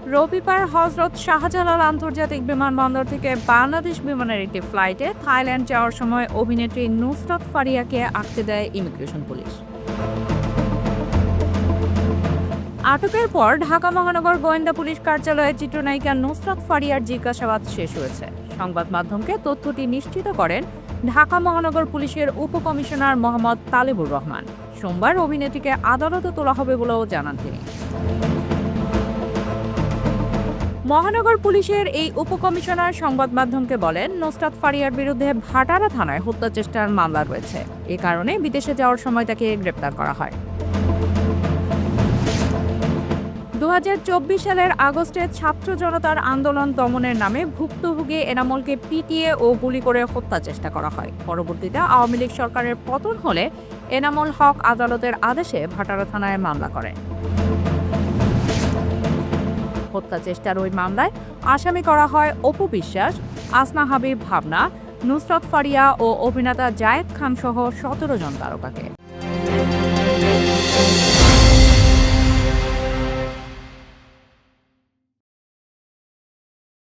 রবিবার হজরত শাহজালাল আন্তর্জাতিক বিমানবন্দর থেকে বাংলাদেশ বিমানের একটি ফ্লাইটে থাইল্যান্ড যাওয়ার সময় অভিনেত্রী নুসরাত ফারিয়াকে আটকে দেয় ইমিগ্রেশন পুলিশ। আটকের পর ঢাকা মহানগর গোয়েন্দা পুলিশ কার্যালয়ে চিত্রনায়িকা নুসরাত ফারিয়ার জিজ্ঞাসাবাদ শেষ হয়েছে। সংবাদ মাধ্যমকে তথ্যটি নিশ্চিত করেন ঢাকা মহানগর পুলিশের উপকমিশনার মোহাম্মদ তালেবুর রহমান। সোমবার অভিনেত্রীকে আদালতে তোলা হবে বলেও জানান তিনি। মহানগর পুলিশের এই উপকমিশনার সংবাদ মাধ্যমকে বলেন, নুসরাত ফারিয়ার বিরুদ্ধে ভাটারা থানায় হত্যা চেষ্টার মামলা রয়েছে। এ কারণে বিদেশে যাওয়ার সময় তাকে গ্রেপ্তার করা হয়। 2024 সালের আগস্টে ছাত্র জনতার আন্দোলন দমনের নামে ভুক্তভোগী এনামুলকে পিটিয়ে ও গুলি করে হত্যা চেষ্টা করা হয়। পরবর্তীতে আওয়ামী লীগ সরকারের পতন হলে এনামুল হক আদালতের আদেশে ভাটারা থানায় মামলা করেন। হত্যা চেষ্টার ওই মামলায় আসামি করা হয় অপু বিশ্বাস, আসনা হাবিব ভাবনা, নুসরাত ফারিয়া ও অভিনেতা জায়েদ খান সহ 17 জন তারকাকে।